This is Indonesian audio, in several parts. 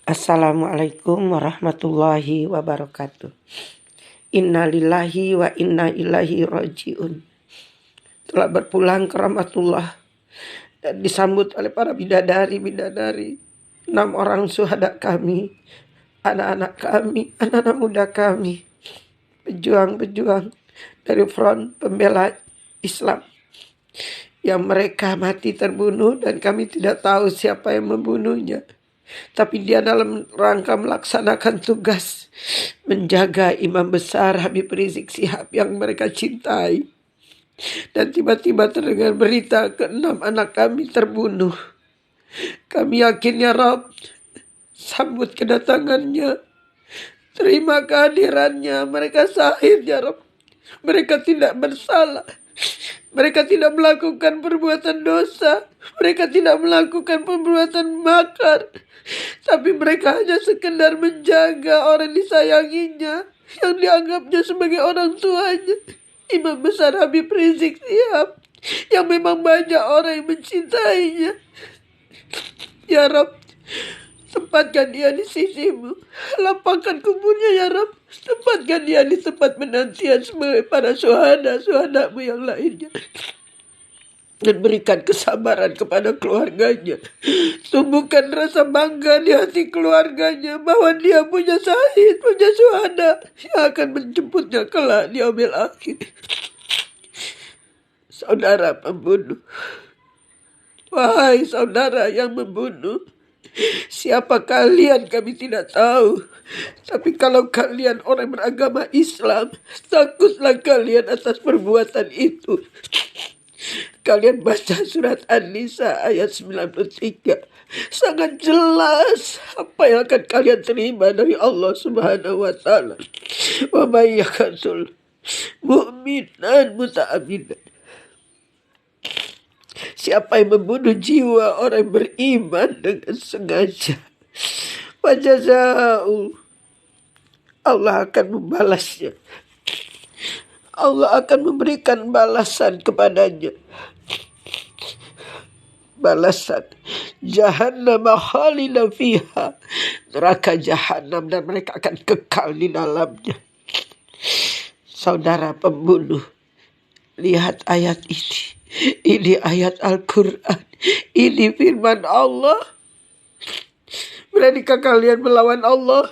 Assalamualaikum warahmatullahi wabarakatuh. Inna lillahi wa inna ilaihi raji'un. Telah berpulang ke rahmatullah dan disambut oleh para bidadari-bidadari, 6 orang syuhada kami, anak-anak kami, anak-anak muda kami, pejuang-pejuang dari front pembela Islam yang mereka mati terbunuh dan kami tidak tahu siapa yang membunuhnya. Tapi dia dalam rangka melaksanakan tugas menjaga Imam Besar Habib Rizik Syihab yang mereka cintai. Dan tiba-tiba terdengar berita ke-6 anak kami terbunuh. Kami yakin ya Rabb, sambut kedatangannya, terima kehadirannya. Mereka syahid ya Rabb, mereka tidak bersalah. Mereka tidak melakukan perbuatan dosa. Mereka tidak melakukan perbuatan makar. Tapi mereka hanya sekedar menjaga orang disayanginya, yang dianggapnya sebagai orang tuanya, Imam Besar Habib Rizik Syihab, yang memang banyak orang yang mencintainya. Ya Rabb, tempatkan dia di sisimu, lapangkan kuburnya ya Rabb, tempatkan dia di tempat penantian sebagai para syuhada-syuhadamu yang lainnya. Dan berikan kesabaran kepada keluarganya. Tumbuhkan rasa bangga di hati keluarganya bahwa dia punya syahid, punya syuhada yang akan menjemputnya kelak di yaumil akhir. Saudara pembunuh, wahai saudara yang membunuh, siapa kalian kami tidak tahu. Tapi kalau kalian orang beragama Islam, takutlah kalian atas perbuatan itu. Kalian baca surat An-Nisa ayat 93. Sangat jelas apa yang akan kalian terima dari Allah Subhanahu wa taala. Wa may yaqtul mu'minan muta'ammidan. Siapa yang membunuh jiwa orang beriman dengan sengaja, fajaza'u, Allah akan membalasnya. Allah akan memberikan balasan kepadanya. Balasan jahannam khalidan fiha, neraka jahanam, dan mereka akan kekal di dalamnya. Saudara pembunuh, lihat ayat ini. Ini ayat Al-Quran. Ini firman Allah. Beranikah kalian melawan Allah?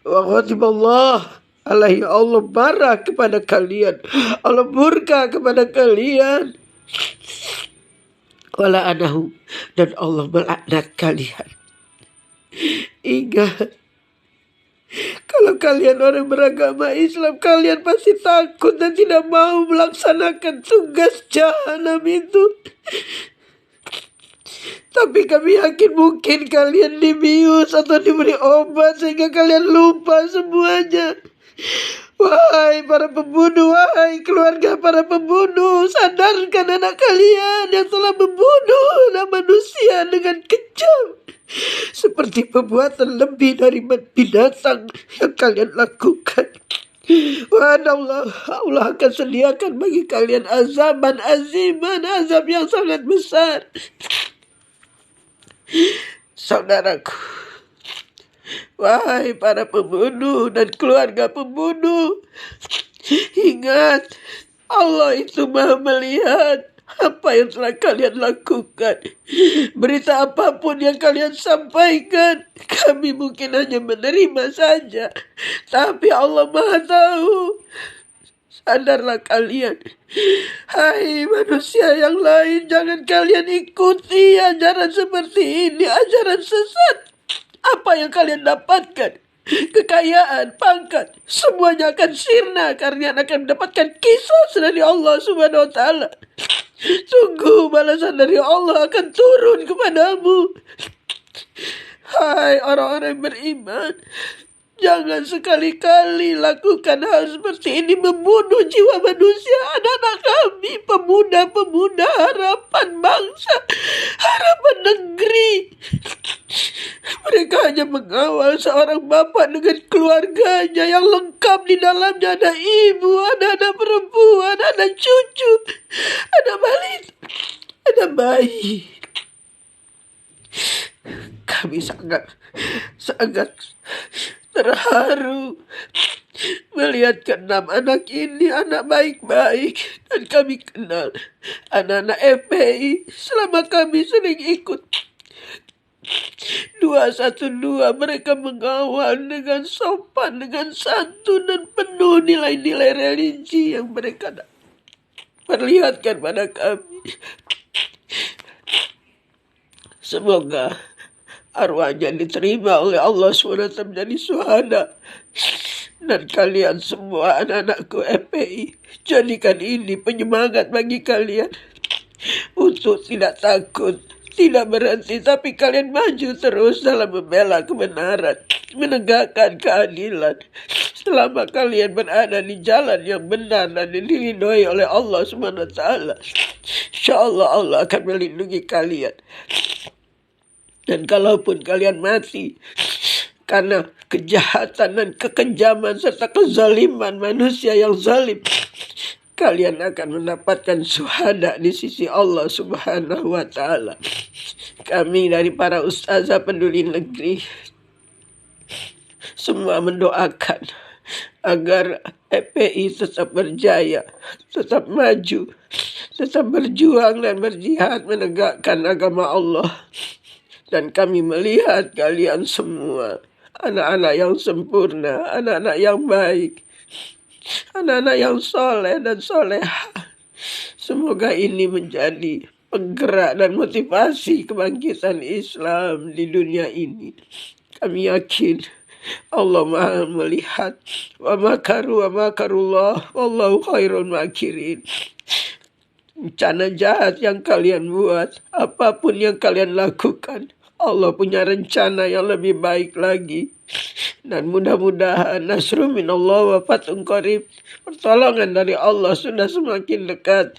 Wa ghadiballah alaihi, Allah marah kepada kalian, Allah murka kepada kalian. Wala anahu, dan Allah melaknat kalian. Ingat, kalau kalian orang beragama Islam, kalian pasti takut dan tidak mau melaksanakan tugas jahanam itu. Tapi kami yakin mungkin kalian dibius atau diberi obat sehingga kalian lupa semuanya. Wahai para pembunuh, wahai keluarga para pembunuh, sadarkan anak kalian yang telah membunuh manusia dengan kejam, seperti perbuatan lebih dari binatang yang kalian lakukan. Allah akan sediakan bagi kalian azaban aziman, azab yang sangat besar. Saudaraku, wahai para pembunuh dan keluarga pembunuh, ingat, Allah itu Maha melihat apa yang telah kalian lakukan. Berita apapun yang kalian sampaikan, kami mungkin hanya menerima saja, tapi Allah Maha tahu. Sadarlah kalian, hai manusia yang lain, jangan kalian ikuti ajaran seperti ini, ajaran sesat. Apa yang kalian dapatkan, kekayaan, pangkat, semuanya akan sirna karena akan mendapatkan kisos dari Allah Subhanahu wa taala. Sungguh balasan dari Allah akan turun kepadamu. Hai orang-orang beriman, jangan sekali-kali lakukan hal seperti ini, membunuh jiwa manusia, anak-anak kami, pemuda-pemuda harapan bangsa, harapan negeri. Mereka hanya mengawal seorang bapak dengan keluarganya yang lengkap, di dalamnya ada ibu, ada anak perempuan, ada cucu, ada balita, ada bayi. Kami sangat terharu melihat keenam anak ini, anak baik-baik. Dan kami kenal anak-anak FPI selama kami sering ikut 212. Mereka mengawal dengan sopan, dengan santun, dan penuh nilai-nilai religi yang mereka perlihatkan pada kami. Semoga arwahnya diterima oleh Allah SWT menjadi syuhada. Dan kalian semua anak-anakku FPI, jadikan ini penyemangat bagi kalian untuk tidak takut, tidak berhenti, tapi kalian maju terus dalam membela kebenaran, menegakkan keadilan. Selama kalian berada di jalan yang benar dan dilindungi oleh Allah SWT, insyaallah Allah akan melindungi kalian. Dan kalaupun kalian mati karena kejahatan dan kekejaman serta kezaliman manusia yang zalim, kalian akan mendapatkan syuhada di sisi Allah Subhanahu wa Ta'ala. Kami dari para ustazah peduli negeri semua mendoakan agar FPI tetap berjaya, tetap maju, tetap berjuang dan berjihad menegakkan agama Allah. Dan kami melihat kalian semua anak-anak yang sempurna, anak-anak yang baik, anak-anak yang soleh dan soleha. Semoga ini menjadi penggerak dan motivasi kebangkitan Islam di dunia ini. Kami yakin Allah Maha melihat. Wa makaru wa makarullah wallahu khairul makirin. Rencana jahat yang kalian buat, apapun yang kalian lakukan, Allah punya rencana yang lebih baik lagi. Dan mudah-mudahan nasrun minallah wa fathun qarib, pertolongan dari Allah sudah semakin dekat.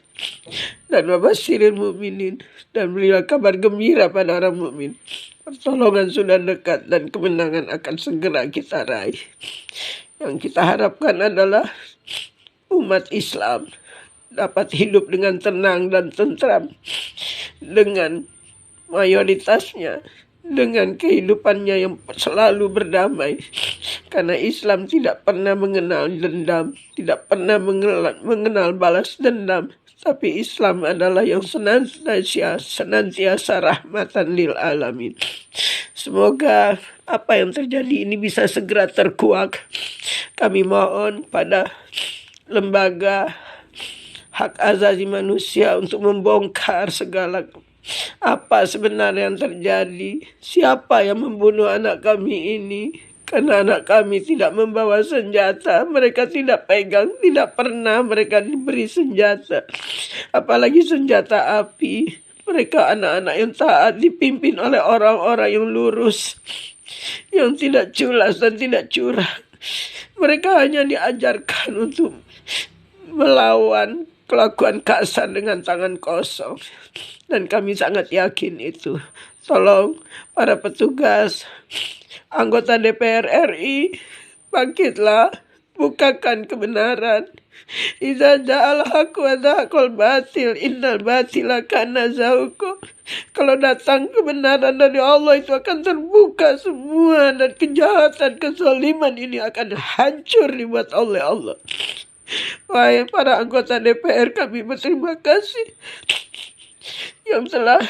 Dan wabasyirin mu'minin, dan berilah kabar gembira pada orang mukmin. Pertolongan sudah dekat dan kemenangan akan segera kita raih. Yang kita harapkan adalah umat Islam dapat hidup dengan tenang dan tentram, dengan mayoritasnya, dengan kehidupannya yang selalu berdamai. Karena Islam tidak pernah mengenal dendam, tidak pernah mengenal balas dendam. Tapi Islam adalah yang senantiasa rahmatan lil alamin. Semoga apa yang terjadi ini bisa segera terkuak. Kami mohon pada lembaga hak asasi manusia untuk membongkar segala apa sebenarnya yang terjadi. Siapa yang membunuh anak kami ini? Karena anak kami tidak membawa senjata. Mereka tidak pegang, tidak pernah mereka diberi senjata, apalagi senjata api. Mereka anak-anak yang taat, dipimpin oleh orang-orang yang lurus, yang tidak culas dan tidak curang. Mereka hanya diajarkan untuk melawan kelakuan kasar dengan tangan kosong. Dan kami sangat yakin itu. Tolong para petugas, anggota DPR RI, bangkitlah, bukakan kebenaran. Idza ja'al haqq wa zahaqal batil innal batila kana zahuqa. Kalau datang kebenaran dari Allah itu akan terbuka semua, dan kejahatan, kezaliman ini akan hancur dibuat oleh Allah. Wahai para anggota DPR, kami berterima kasih yang telah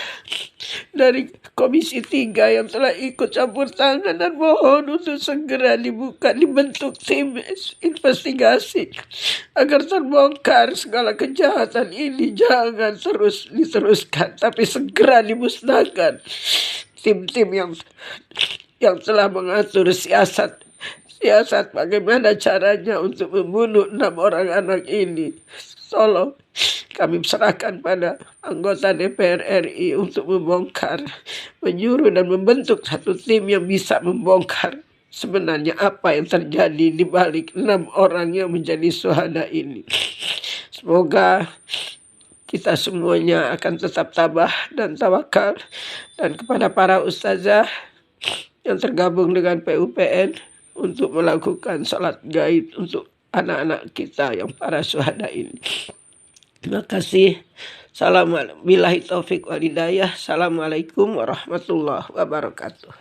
dari Komisi 3 yang telah ikut campur tangan, dan mohon untuk segera dibentuk tim investigasi agar terbongkar segala kejahatan ini. Jangan terus diteruskan, tapi segera dimusnahkan tim-tim yang telah mengatur siasat bagaimana caranya untuk membunuh 6 orang anak ini. Tolong kami serahkan pada anggota DPR RI untuk membongkar, menyuruh dan membentuk satu tim yang bisa membongkar sebenarnya apa yang terjadi di balik 6 orang yang menjadi syuhada ini. Semoga kita semuanya akan tetap tabah dan tawakal. Dan kepada para ustazah yang tergabung dengan PUPN untuk melakukan salat gaib untuk anak-anak kita yang para syuhada ini. Terima kasih. Assalamualaikum warahmatullahi wabarakatuh.